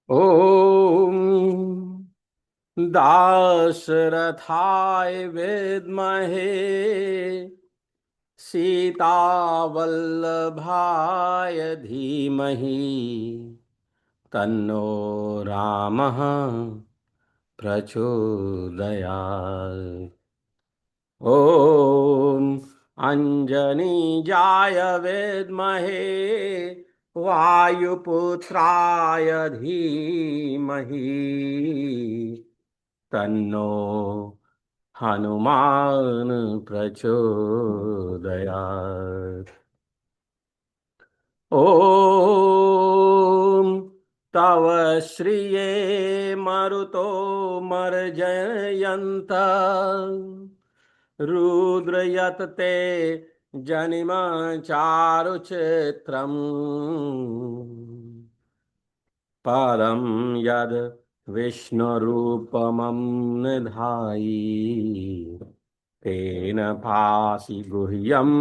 ॐ दाशरथाय विद्महे सीतावल्लभाय धीमहि तन्नो रामः प्रचोदयात्। ॐ अञ्जनीजाय विद्महे वायुपुत्राय धीमहि तन्नो हनुमान प्रचोदयात्। ॐ तव श्रिये मरुतो मर्जयन्त रुद्रयतते जनिम चारुचित्रम् पदं यद् विष्णुरूपमं निधायि तेन पासि गुह्यं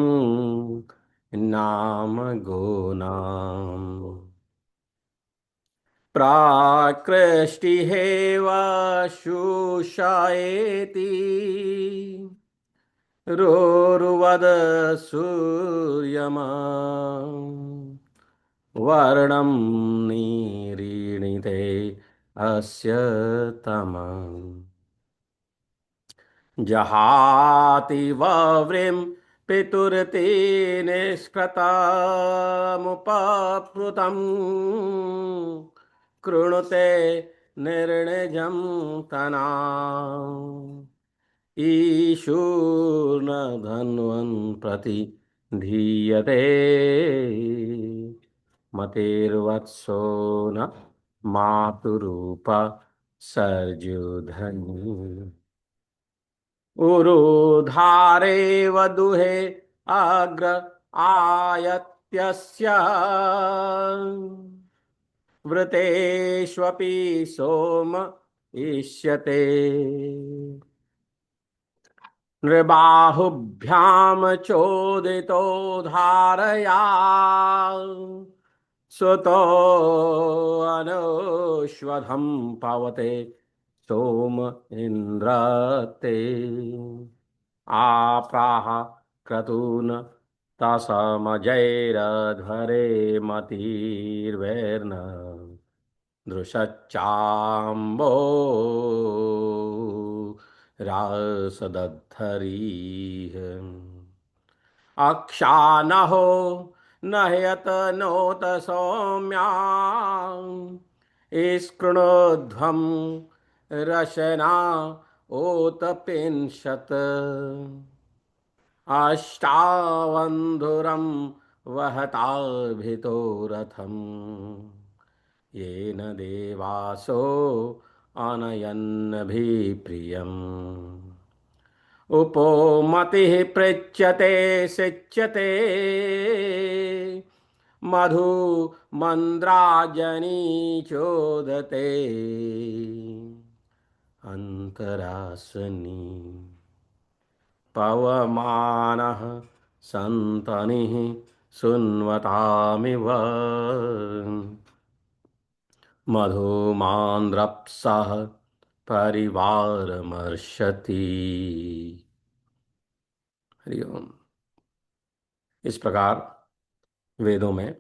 नाम गोनाम् प्राकृष्टिहेव शुषायेति रोरुवद सूर्यमा वर्णं नीरीणिते अस्य तमः जहाति वव्रिं पितुर्ते निष्कृतमुपप्लुतं कृणुते निर्णिजं तना ईशूर्न धन्वन् प्रति धीयते मतेर्वत्सो न मातुरूप सर्जुधनी उरुधारेव दुहे अग्र आयत्यस्य वृतेष्वपि सोम इष्यते नृबाहुभ्याम चोदितो धारया सुतो अनुष्वधं पवते सोम इन्द्रते आप्राह क्रतून तसमजैरध्वरे मतिर्वैर्न दृशच्चाम्बो रासदद्धरीः अक्षानहो नह्यत नोत सौम्या स्कृणोध्वं रशना ओतपिंशत् अष्टावन्धुरं वहताभितो रथम् येन देवासो अनयन्नभिप्रियम् उपोमतिः पृच्छ्यते सिच्यते मधु मन्द्राजनी चोदते अन्तरासनी पवमानः सन्तनिः सुन्वतामिव मधुमान्द्रप्सः परिवारमर्षति। हरिओम। इस प्रकार वेदों में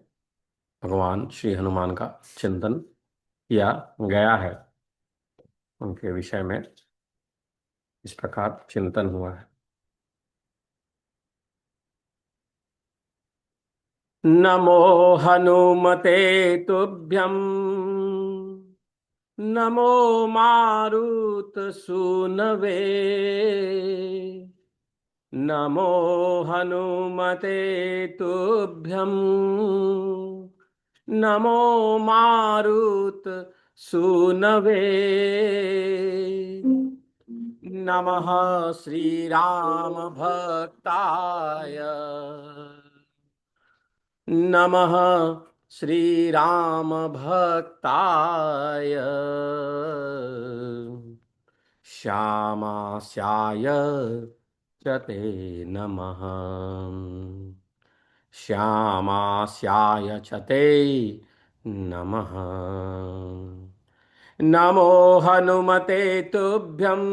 भगवान श्री हनुमान का चिंतन किया गया है। उनके विषय में इस प्रकार चिंतन हुआ है। नमो हनुमते तुभ्यं नमो मारुत सूनवे नमो हनुमते तुभ्यं नमो मारुत सूनवे नमः श्रीराम भक्ताय नमः श्रीराम भक्ताय श्यामास्याय च ते नमः श्यामास्याय च ते नमः। नमो हनुमते तुभ्यं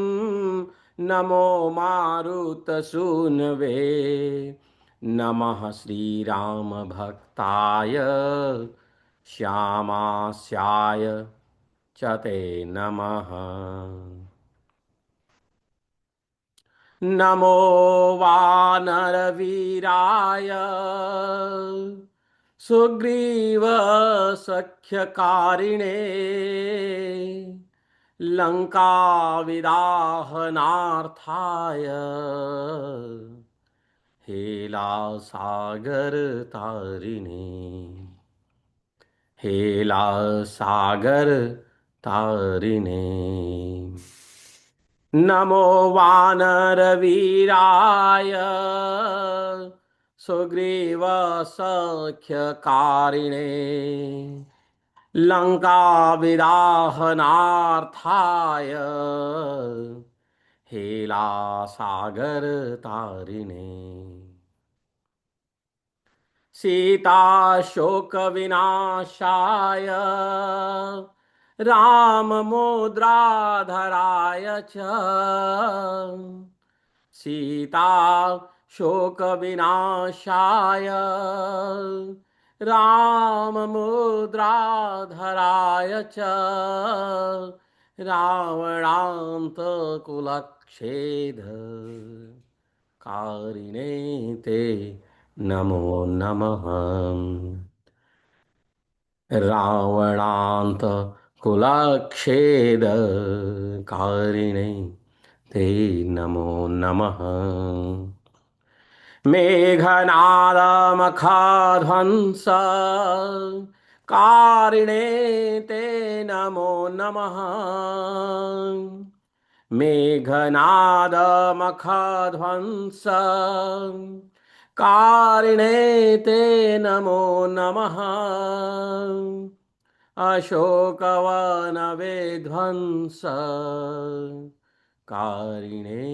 नमो मारुतसूनवे नमः श्रीरामभक्ताय श्यामास्याय च ते नमः। नमो वानरवीराय सुग्रीवसख्यकारिणे लङ्काविदाहनार्थाय हेलासागरतारिणे हेलासागरतारिणे। नमो वानरवीराय सुग्रीवसख्यकारिणे लङ्काविदाहनार्थाय हेलासागरतारिणे। सीताशोकविनाशाय राममुद्राधराय च सीता शोकविनाशाय राममुद्राधराय च रावणान्तकुलच्छेद कारिणे ते नमो नमः। रावणान्तकुलच्छेद कारिणे ते नमो नमः। मेघनादमखध्वंस कारिणे ते नमो नमः। मेघनादमखध्वंस कारिणे ते नमो नमः। अशोकवनविध्वंस कारिणे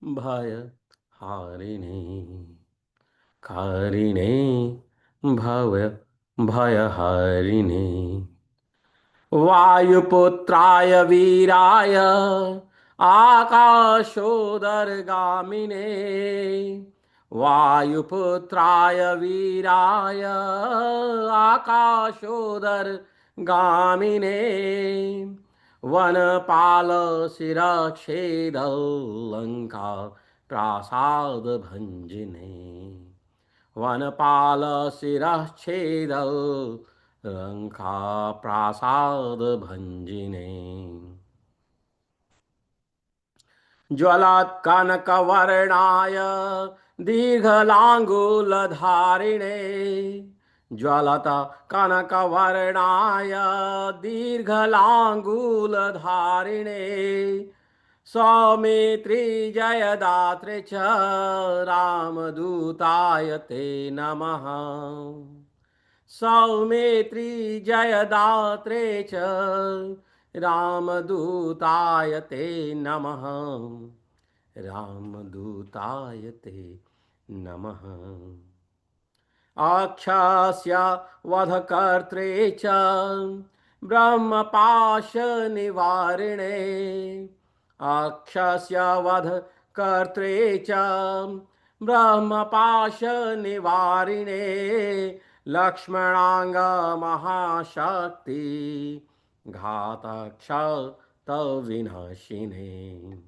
भयहारिणे कारिणे भयहारिणे। वायुपुत्राय वीराय आकाशोदरगामिने वायुपुत्राय वीराय आकाशोदरगामिने वनपालशिरच्छेदौ लङ्का प्रासादभञ्जिने वनपालशिरच्छेदौ लङ्का प्रासादभञ्जिने। ज्वलत्कनकवर्णाय दीर्घलाङ्गूलधारिणे ज्वलत कनकवर्णाय दीर्घलाङ्गूलधारिणे सौमित्री जयदात्रे च रामदूताय ते नमः। सौमित्री जयदात्रे च रामदूताय ते नमः। रामदूताय ते नमः। अक्षस्य वधकर्त्रे च ब्रह्मपाशनिवारिणे अक्षस्य वधकर्त्रे च ब्रह्मपाशनिवारिणे लक्ष्मणाङ्गमहाशक्ति घातक्षतविनाशिने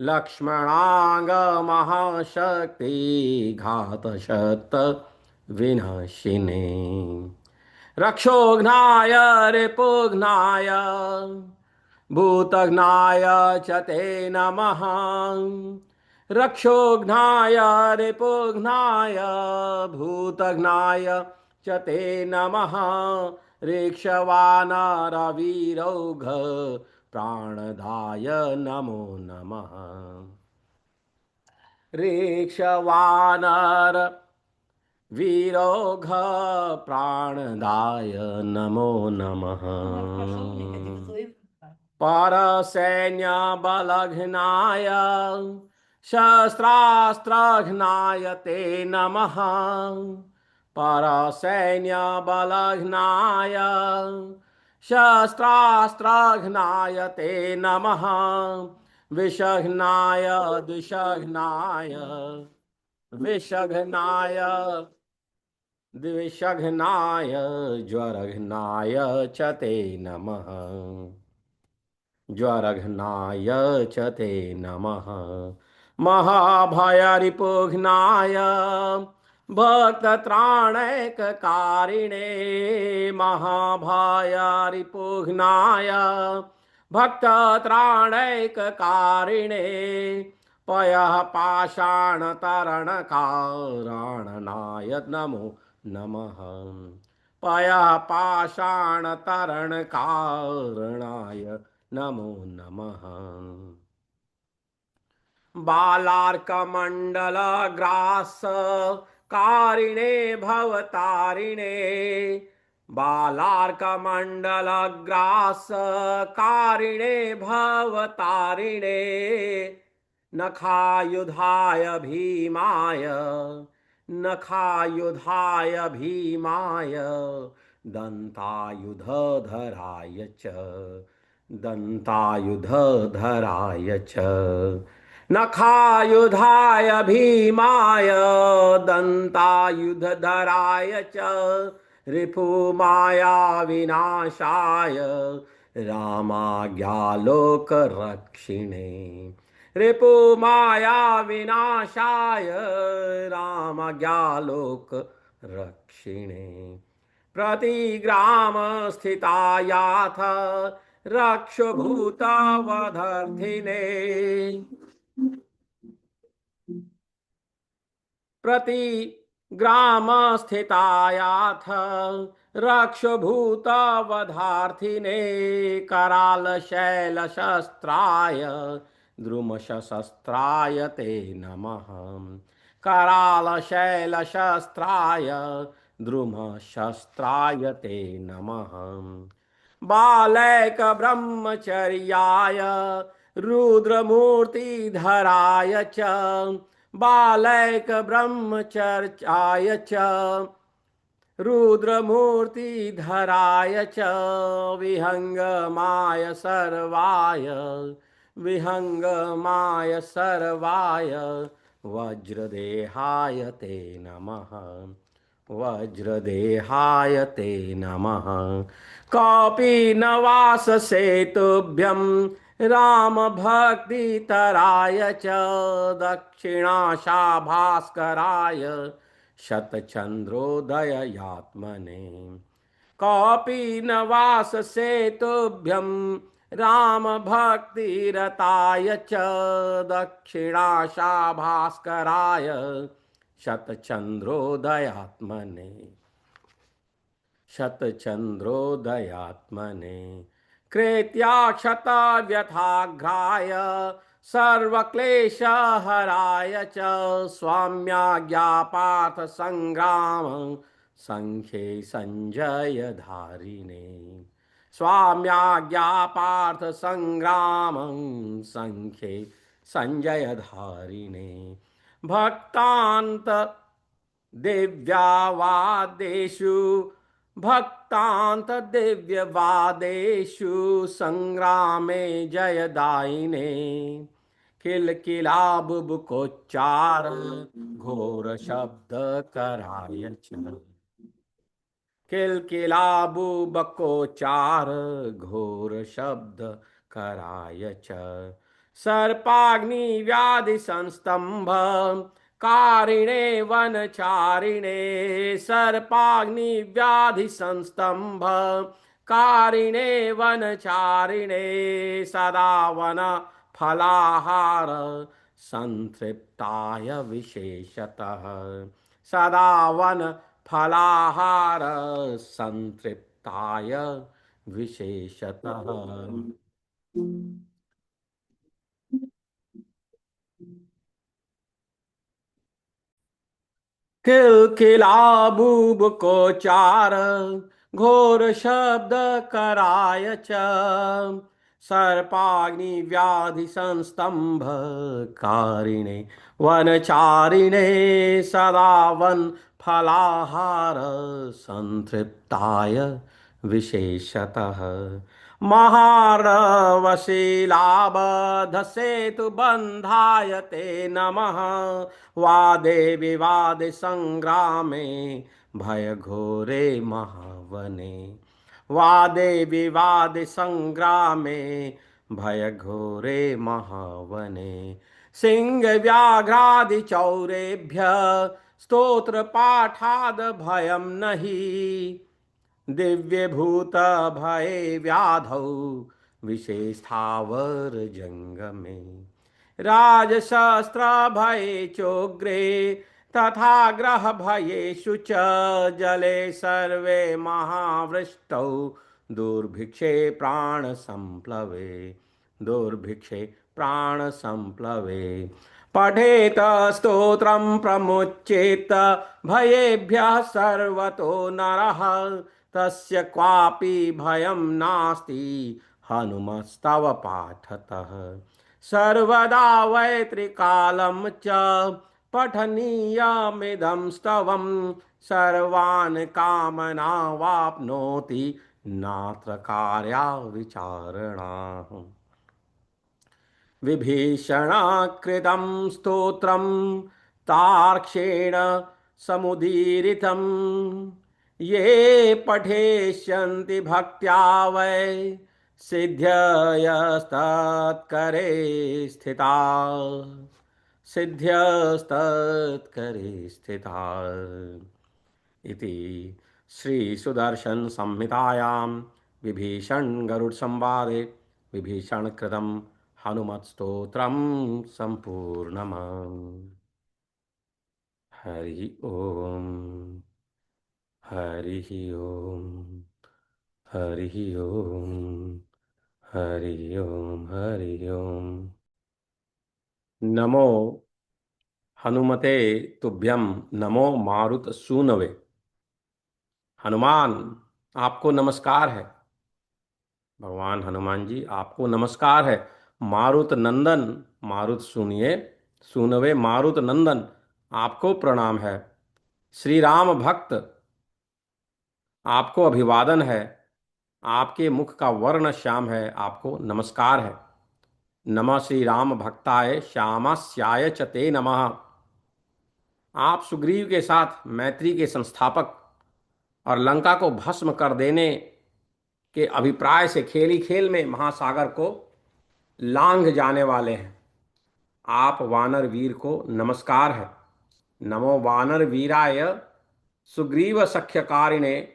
लक्ष्मणाङ्गमहाशक्ति घातशतविनाशिने। रक्षोघ्नाय रिपुघ्नाय भूतघ्नाय च ते नमः। रक्षोघ्नाय रिपुघ्नाय भूतघ्नाय च ते नमः। ऋक्षवानरवीरौघ प्राणदाय नमो नमः। ऋक्षवानर वीरौघ प्राणदाय नमो नमः। परसैन्यबलघ्नाय शस्त्रास्त्रघ्नाय ते नमः। परसैन्यबलघ्नाय शस्त्रास्त्रघ्नाय ते नमः विषघ्नाय द्विषघ्नाय विषघ्नाय द्विषघ्नाय ज्वरघ्नाय च ते नमः ज्वरघ्नाय च ते नमः महाभयरिपुघ्नाय भक्तत्राणैककारिणे महाभयरिपुघ्नाय भक्तत्राणैककारिणे पयः पाषाणतरणकारणाय नमो नमः पयः पाषाणतरणकारणाय नमो नमः बालार्कमण्डलग्रास कारिणे भवतारिणे बालार्कमण्डलग्रास कारिणे भवतारिणे नखायुधाय भीमाय नखायुधाय भीमाय दन्तायुधधराय च दन्तायुधधराय च नखायुधाय भीमाय दन्तायुधधराय च रिपुमाया विनाशाय रामाज्ञालोकरक्षिणे रिपुमाया विनाशाय रामज्ञालोकरक्षिणे प्रतिग्राम स्थितायाथ रक्षभूतावधर्थिने प्रतिग्राम स्थितायाथ रक्षभूतावधार्थिने करालशैलशस्त्राय द्रुमशस्त्राय ते नमः करालशैलशस्त्राय द्रुमशस्त्राय ते नमः बालैकब्रह्मचर्याय रुद्रमूर्तिधराय च बालैकब्रह्मचर्याय च रुद्रमूर्तिधराय च विहङ्गमाय सर्वाय विहङ्गमाय सर्वाय वज्रदेहाय ते नमः वज्रदेहाय ते नमः कौपीनवाससेतुभ्यं रामभक्तितराय च दक्षिणाशाभास्कराय शतचन्द्रोदयात्मने कौपीनवाससेतुभ्यं रामभक्तिरताय च दक्षिणाशाभास्कराय शतचन्द्रोदयात्मने शतचन्द्रोदयात्मने कृत्याक्षतव्यथाघ्राय सर्वक्लेशहराय च स्वाम्याज्ञापार्थसङ्ग्राम सङ्ख्ये सञ्जयधारिणे स्वाम्याज्ञापार्थसङ्ग्रामं सङ्ख्ये सञ्जयधारिणे भक्तान्त दिव्यावादेषु भक्तान्त दिव्यवादेषु संग्रामे जयदायिने किलकिलाबुबुकोच्चार घोर शब्द कराय च किलकिलाबुबकोचार घोर शब्द कराय च सर्पाग्नि व्याधि संस्तंभ कारिणे वनचारिणे सर्पाग्नि व्याधि संस्तंभ कारिणे वनचारिणे सदा वन फलाहार संतृप्ताय विशेषतः सदा वन फलाहार संतृप्ताय विशेषतः किलकिलाबुबकोचार घोर शब्द कराय च सर्पाग्नि व्याधि संस्तंभ कारिणे वनचारिणे सदा वन फलाहार संतृप्ताय विशेषतः महारवशीलाबधसेतु बन्धाय ते नमः वादे विवादे संग्रामे भयघोरे महावने वादे विवादे संग्रामे भयघोरे महावने सिंहव्याघ्रादि चौरेभ्य स्तोत्र पाठाद भयं नहि दिव्यभूत भये व्याधौ विशेषावर जंगमे राजशस्त्र भये चोग्रे तथा ग्रह भयेषु च जले सर्वे महावृष्टौ दुर्भिक्षे प्राण संप्लवे दुर्भिक्षे प्राण संप्लवे पठेत स्तोत्रं प्रमुच्येत भयेभ्यः सर्वतो नरः तस्य क्वापि भयं नास्ति हनुमस्तव पाठतः सर्वदा वै त्रिकालं च पठनीयमिदं स्तवं सर्वान् कामनावाप्नोति नात्र कार्या विचारणा विभीषणाकृतं स्तोत्रं तार्क्ष्येण समुदीरितं ये पठेष्यन्ति भक्त्या वै सिद्ध्यस्तत्करे स्थिता सिद्ध्यस्तत्करे स्थिता इति श्री सुदर्शन संहितायां विभीषण गरुड़ संवादे विभीषण कृतं हनुमत् स्तोत्रम संपूर्णम्। हरि ओम हरि ओम हरि ओम हरि ओम हरि ओम। नमो हनुमते तुभ्यं नमो मारुत सूनवे। हनुमान आपको नमस्कार है। भगवान हनुमान जी आपको नमस्कार है। मारुत नंदन मारुत सुनिए सुनवे मारुत नंदन आपको प्रणाम है। श्री राम भक्त आपको अभिवादन है। आपके मुख का वर्ण श्याम है, आपको नमस्कार है। नमः श्री राम भक्ताय श्यामास्याय च ते नमः। आप सुग्रीव के साथ मैत्री के संस्थापक और लंका को भस्म कर देने के अभिप्राय से खेली खेल में महासागर को लांघ जाने वाले हैं। आप वानर वीर को नमस्कार है। नमो वानर वीराय सुग्रीव सख्यकारिणे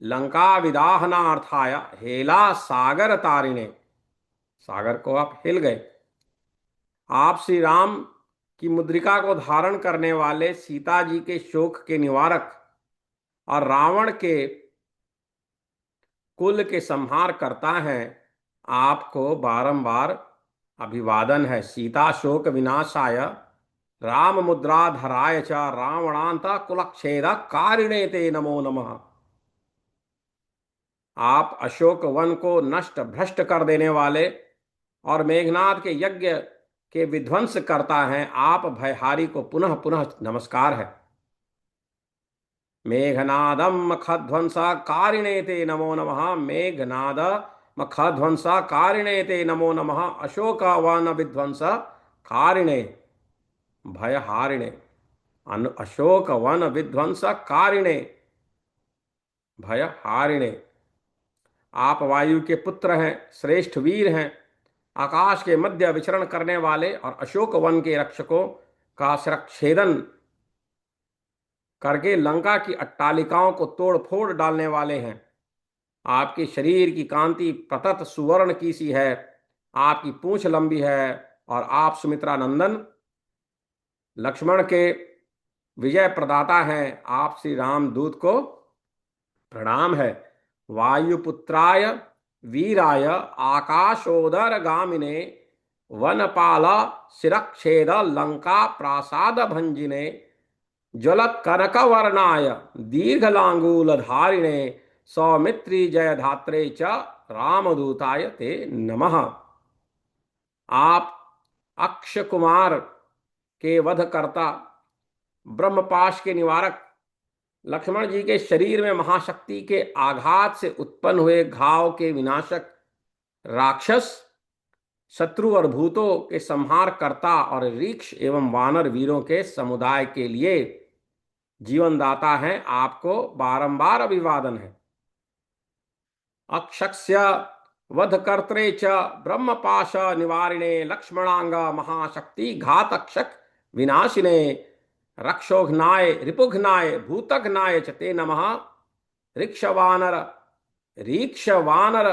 लंका विदाहनार्थाय हेला सागर तारिणे। सागर को आप हिल गए। आप श्री राम की मुद्रिका को धारण करने वाले सीता जी के शोक के निवारक और रावण के कुल के संहार करता है। आपको बारंबार अभिवादन है। सीता शोक विनाशाय राम मुद्रा धराय च रावणांत कुलक्षेद कारिणे ते नमो नमः। आप अशोक वन को नष्ट भ्रष्ट कर देने वाले और मेघनाद के यज्ञ के विध्वंस करता है। आप भयहारी को पुनः पुनः नमस्कार है। मेघनादम मखध्वंस कारिणे ते नमो नमः। मेघनाद मखध्वंस कारिणे ते नमो नमः। अशोक वन विध्वंस कारिणे भयहारिणे अशोक वन विध्वंस कारिणे भयहारिणे। आप वायु के पुत्र हैं, श्रेष्ठ वीर हैं, आकाश के मध्य विचरण करने वाले और अशोक वन के रक्षकों का शिरच्छेदन करके लंका की अट्टालिकाओं को तोड़ फोड़ डालने वाले हैं। आपके शरीर की कांति प्रतत सुवर्ण की सी है। आपकी पूंछ लंबी है और आप सुमित्रा नंदन लक्ष्मण के विजय प्रदाता हैं। आप श्री रामदूत को प्रणाम है। वायुपुत्राय वीराय आकाशोदर गामिने वनपाल शिरच्छेद लंका प्रासाद भंजिने ज्वलत कनक वर्णाय दीर्घलांगूल धारिणे सौमित्री जय धात्रे च रामदूताय ते नमः। आप अक्ष कुमार के वध करता ब्रह्मपाश के निवारक लक्ष्मण जी के शरीर में महाशक्ति के आघात से उत्पन्न हुए घाव के विनाशक, राक्षस, शत्रु और भूतों के संहार कर्ता और ऋक्ष एवं वानर वीरों के समुदाय के लिए जीवनदाता हैं, आपको बारंबार अभिवादन है। अक्षस्य वधकर्त्रे च ब्रह्मपाश निवारिणे लक्ष्मणांग महाशक्ति घातक्षक विनाशिने रक्षोघ्नाय रिपुघ्नाय भूतघ्नाय च ते नमः। ऋक्षवानर रीक्षवानर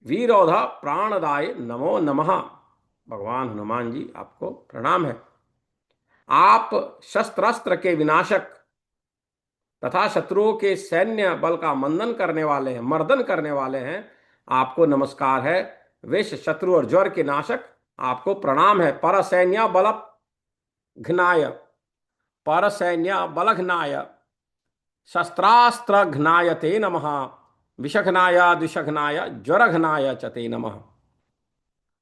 वीरोध प्राणदाय नमो नमः। भगवान हनुमान जी आपको प्रणाम है। आप शस्त्रास्त्र के विनाशक तथा शत्रुओं के सैन्य बल का मंदन करने वाले हैं, मर्दन करने वाले हैं, आपको नमस्कार है। विष, शत्रु और ज्वर के नाशक, आपको प्रणाम है। पर सैन्य बल घ्नाय, पर सैन्य बल घ्नाय शस्त्रास्त्र घ्नाय ते नमः। विषघ्नाय द्विषघ्नाय ज्वरघ्नाय च ते नमः।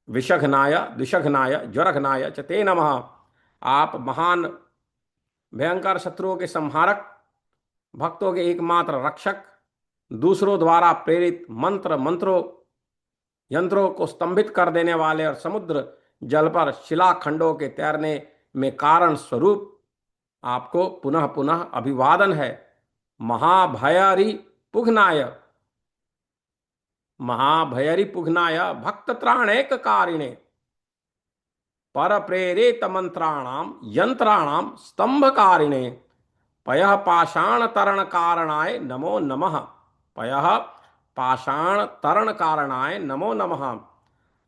विषघ्नाय द्विषघ्नाय ज्वरघ्नाय च ते नमः। आप महान भयंकर शत्रुओं के संहारक, भक्तों के एकमात्र रक्षक, दूसरों द्वारा प्रेरित मंत्रों यंत्रों को स्तंभित कर देने वाले और समुद्र जल पर शिलाखंडों के तैरने में कारण स्वरूप, आपको पुनः पुनः अभिवादन है। महाभयरी पुघ्नाय, महाभयरी पुघ्नाय भक्त त्राणेक कारिणे पर प्रेरित मंत्राणाम यंत्राणाम स्तंभकारिणे पयः पाषाण तरण कारणाय नमो नमः। पयः पाषाण तरण कारणाय नमो नमः।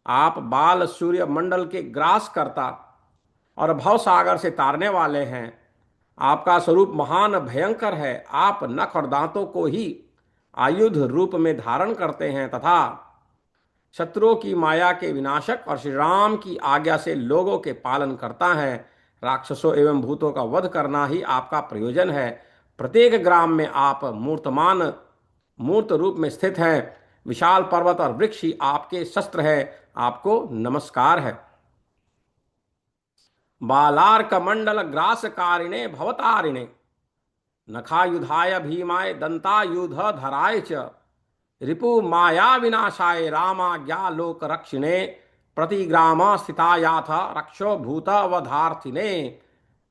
आप बाल सूर्य मंडल के ग्रास करता और भवसागर से तारने वाले हैं। आपका स्वरूप महान भयंकर है। आप नख और दांतों को ही आयुध रूप में धारण करते हैं तथा शत्रुओं की माया के विनाशक और श्री राम की आज्ञा से लोगों के पालन करता है। राक्षसों एवं भूतों का वध करना ही आपका प्रयोजन है। प्रत्येक ग्राम में आप मूर्तमान मूर्त रूप में स्थित हैं। विशाल पर्वत और वृक्ष ही आपके शस्त्र है। आपको नमस्कार है। बालार्क मंडल ग्रासकारिणे भवतारिणे नखायुधाय भीमाय दंतायुध धराय च रिपु माया विनाशाय रामाज्ञालोक रक्षिणे प्रतिग्राम स्थितायाथ रक्षो भूत अवधार्थिने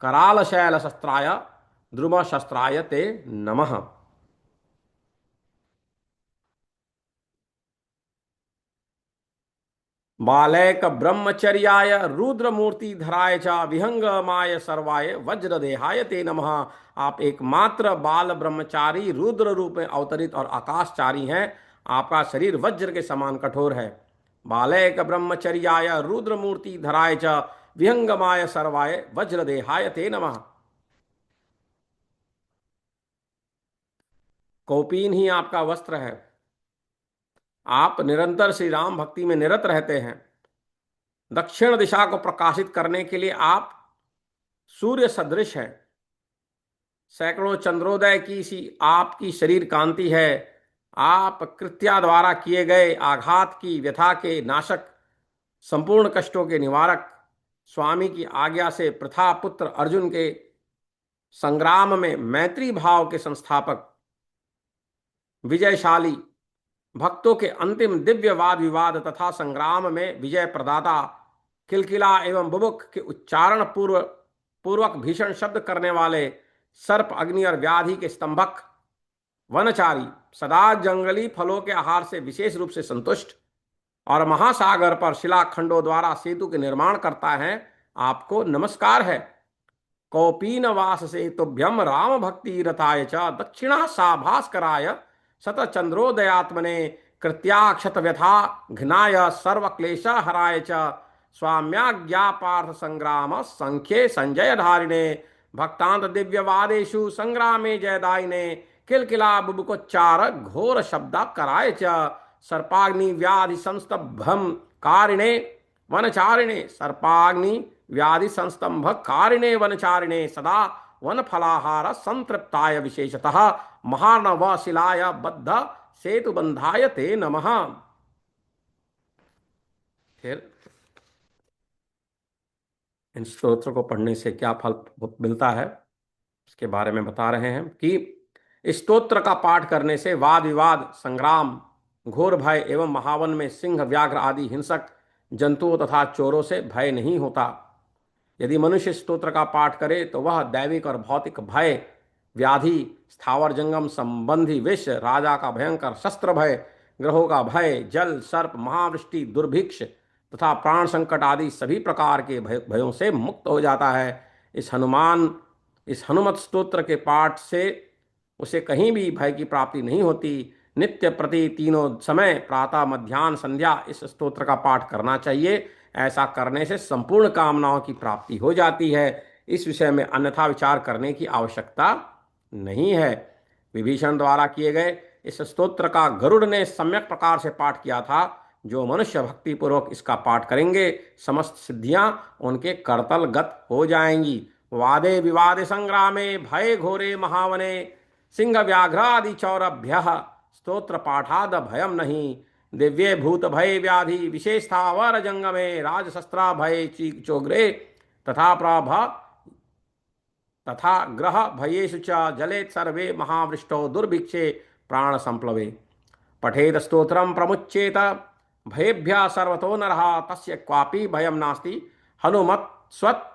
कराल शैल शस्त्राय द्रुम शस्त्राय ते नमः। बालैक ब्रह्मचर्याय रुद्रमूर्ति धराय च विहंगमाय सर्वाय वज्रदेहाय ते नमः। आप एकमात्र बाल ब्रह्मचारी रुद्र रूप में अवतरित और आकाशचारी हैं। आपका शरीर वज्र के समान कठोर है। बालैक ब्रह्मचर्याय रुद्रमूर्ति धराय च विहंगमाय सर्वाय वज्रदेहाय ते नमः। कौपीन ही आपका वस्त्र है। आप निरंतर श्री राम भक्ति में निरत रहते हैं। दक्षिण दिशा को प्रकाशित करने के लिए आप सूर्य सदृश हैं। सैकड़ों चंद्रोदय की सी आपकी शरीर कांति है। आप कृत्या द्वारा किए गए आघात की व्यथा के नाशक, संपूर्ण कष्टों के निवारक, स्वामी की आज्ञा से प्रथा पुत्र अर्जुन के संग्राम में मैत्री भाव के संस्थापक, विजयशाली, भक्तों के अंतिम दिव्य वाद विवाद तथा संग्राम में विजय प्रदाता, किलकिला एवं बुबुक के उच्चारण पूर्वक भीषण शब्द करने वाले, सर्प अग्नि और व्याधि के स्तंभक, वनचारी, सदा जंगली फलों के आहार से विशेष रूप से संतुष्ट और महासागर पर शिलाखंडों द्वारा सेतु के निर्माण करता है, आपको नमस्कार है। कौपीन वास से तुभ्यम राम भक्ति रताय च दक्षिणा सा भास्कराय शत चंद्रोदयात्मने कृत्याक्षत व्यथा घ्नाय सर्व क्लेश हराय च स्वाम्याज्ञा पार्थ संग्राम संख्ये संजय धारिणे भक्तांत दिव्यवादेशु संग्रामे जयदायिने किलकिला बुबुकोच्चार घोर शब्दा कराय च सर्पाग्नि व्याधि संस्तभम कारिणे वनचारिणे सर्पाग्नि व्याधि संस्तंभ कारिणे वनचारिणे सदा वन फलाहार संतृप्ताय विशेषतः महानव शिलाय बद्ध सेतु बंधाय ते नमः। फिर इन स्तोत्र को पढ़ने से क्या फल मिलता है? इसके बारे में बता रहे हैं कि स्तोत्र का पाठ करने से वाद विवाद, संग्राम, घोर भय एवं महावन में सिंह, व्याघ्र आदि हिंसक जंतुओं तथा चोरों से भय नहीं होता। यदि मनुष्य स्तोत्र का पाठ करे तो वह दैविक और भौतिक भय, व्याधि, स्थावर जंगम संबंधी विष, राजा का भयंकर शस्त्र भय, ग्रहों का भय, जल, सर्प, महावृष्टि, दुर्भिक्ष तथा प्राण संकट आदि सभी प्रकार के भयों से मुक्त हो जाता है। इस हनुमत स्तोत्र के पाठ से उसे कहीं भी भय की प्राप्ति नहीं होती। नित्य प्रति तीनों समय प्रातः, मध्याह्न, संध्या इस स्तोत्र का पाठ करना चाहिए। ऐसा करने से संपूर्ण कामनाओं की प्राप्ति हो जाती है। इस विषय में अन्यथा विचार करने की आवश्यकता नहीं है। विभीषण द्वारा किए गए इस स्तोत्र का गरुड़ ने सम्यक प्रकार से पाठ किया था। जो मनुष्य भक्ति पूर्वक इसका पाठ करेंगे, समस्त सिद्धियां उनके करतलगत हो जाएंगी। वादे विवादे संग्रामे भय घोरे महावने सिंह व्याघ्रादि चौरभ्य स्तोत्र पाठाद भयम नहीं। दिव्ये भूत भय व्याधि विशेषतावर जंगमे राजशस्त्रा भय चोग्रे तथा प्रभ तथा ग्रह भयेषु च जलेत सर्वे महावृष्टो दुर्भिक्षे प्राण संप्लवे। पठेद स्तोत्रम प्रमुच्येत भयेभ्यः सर्वतो नरः तस्य क्वापि भयं नास्ति। हनुमत स्वत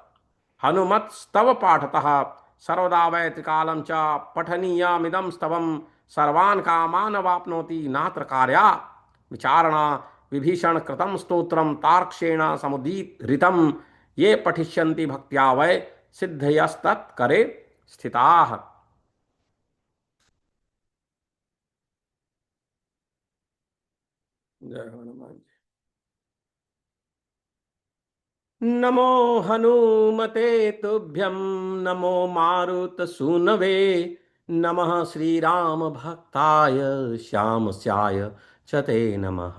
हनुमत स्तव पाठतः सर्वदा वै त्रिकालं च पठनीयमिदं स्तवं सर्वान् कामान् वाप्नोति नात्र कार्या विचारणा। विभीषण कृतं स्तोत्रम तार्क्ष्येण समुदीरितं ये पठिष्यन्ति भक्त्या वै सिद्धयस्तत्करे स्थिताः। जय हनुमान। नमो हनुमते तुभ्यं नमो मारुतसूनवे नमः श्रीराम भक्ताय श्यामस्याय च ते नमः।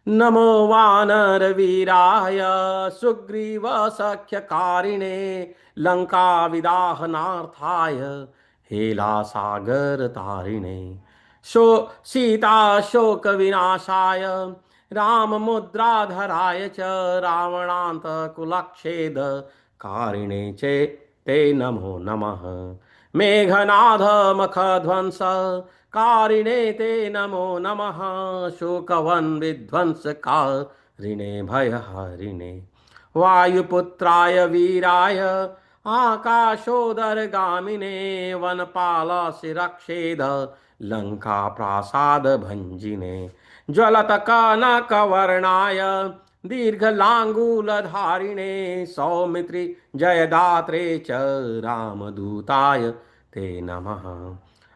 नमो वानरवीराय सुग्रीवसख्यकारिणे लङ्काविदाहनार्थाय हेलासागरतारिणे सीताशोकविनाशाय राममुद्राधराय च रावणान्तकुलच्छेदकारिणे च ते नमो नमः। मेघनाथमखध्वंस कारिणे ते नमो नमः। शोकवन विध्वंसकारिणे भयहरिणे वायुपुत्राय वीराय आकाशोदरगामिने वनपालशिरक्षेद लंका प्रासाद भंजिने ज्वलतकनकवर्णाय दीर्घलाङ्गूलधारिणे सौमित्रि जयदात्रे च रामदूताय ते नमः।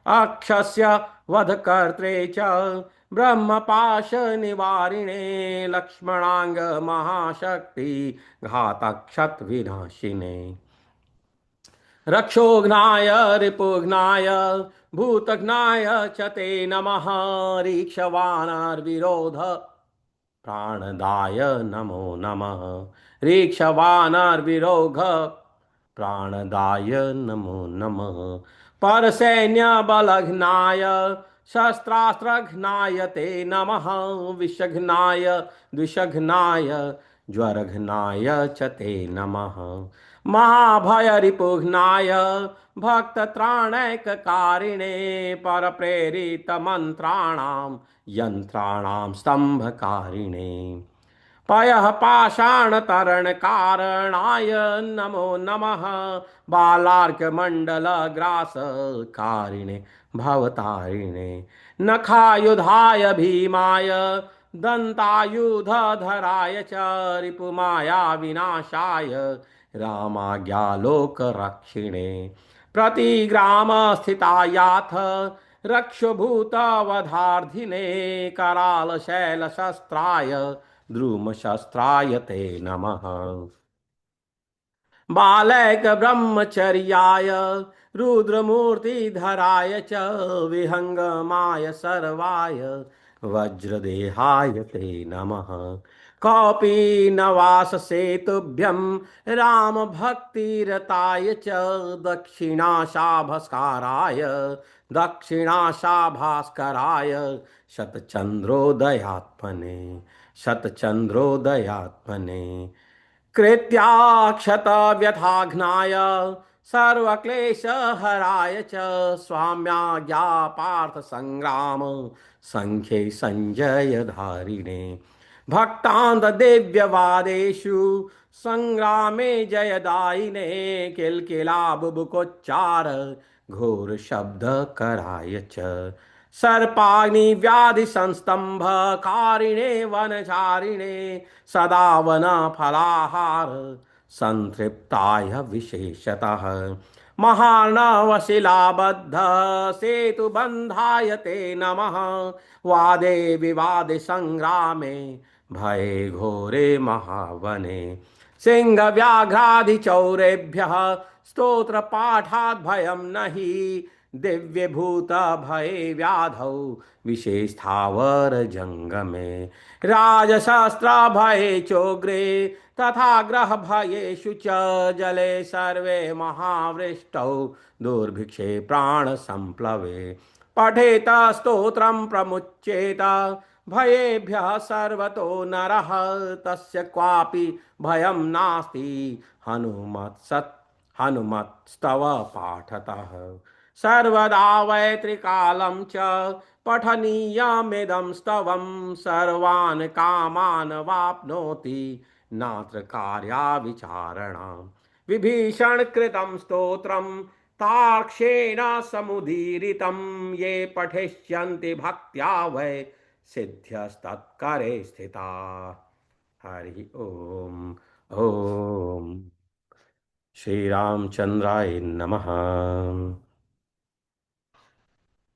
अक्षस्य वधकर्त्रे च ब्रह्मपाशनिवारिणे लक्ष्मणांग महाशक्ति घातक्षतविनाशिने रक्षोघ्नाय रिपुघ्नाय भूतघ्नाय च ते नमः। रीक्षवानरविरोध प्राणदाय नमो नमः। रीक्षवानरविरोध प्राणदाय नमो नमः। परसैन्यबलघ्नाय शस्त्रास्त्रघ्नाय ते नमः। विषघ्नाय द्विषघ्नाय ज्वरघ्नाय च ते नमः। महाभयरिपुघ्नाय भक्तत्राणैककारिणे परप्रेरितमन्त्राणां यन्त्राणां स्तम्भकारिणे पयः पाषाणतरणकारणाय नमो नमः। बालार्कमण्डलग्रासकारिणे भवतारिणे नखायुधाय भीमाय दन्तायुधधराय च रिपुमाया विनाशाय रामाज्ञालोकरक्षिणे प्रतिग्राम स्थितायाथ रक्षभूतवधार्धिने करालशैलशस्त्राय द्रुमशस्त्राय ते नमः। बालैक ब्रह्मचर्याय रुद्रमूर्तिधराय च विहंगमाय सर्वाय वज्रदेहाय ते नमः। कौपीनवास सेतुभ्यं राम भक्तिरताय च दक्षिणाशाभास्कराय शतचंद्रोदयात्मने शतचंद्रोदयात्मने कृत्याक्षत व्यथाघ्नाय सर्वक्लेशहराय च स्वाम्याज्ञा पार्थ संग्राम संख्ये संजय धारिणे भक्तांत दिव्यवादेषु संग्रामे जयदायिने किलकिला बुबुकोच्चार घोर शब्द कराय च सर्पाग्नि व्याधि संस्तंभ कारिणे वनचारिणे सदा वन फलाहार संतृप्ताय विशेषतः महार्णवशिलाबद्ध सेतुबन्धाय ते नमः वादे विवादे संग्रामे भये घोरे महावने सिंहव्याघ्रादिचौरेभ्यः स्तोत्रपाठात् भयं नहि दिव्यभूतभये व्याधौ विशेषस्थावर जंगमे राजशस्त्रभये चोग्रे तथा ग्रहभयेषु च जले सर्वे महावृष्टौ दुर्भिक्षे प्राणसम्प्लवे पठेत स्तोत्रं प्रमुच्येत भयेभ्यः सर्वतो नरः तस्य क्वापि भयं नास्ति हनुमत्स्तव पाठतः सर्वदा वै त्रिकालं च पठनीयमिदं स्तवं सर्वान् कामान् वाप्नोति नात्र कार्या विचारणा विभीषण कृतं स्तोत्रं तार्क्ष्येण समुदीरितं ये पठिष्यन्ति भक्त्या वै सिद्ध्यस्तत्करे स्थिता। हरि ओम। ओम श्री रामचंद्राय नमः।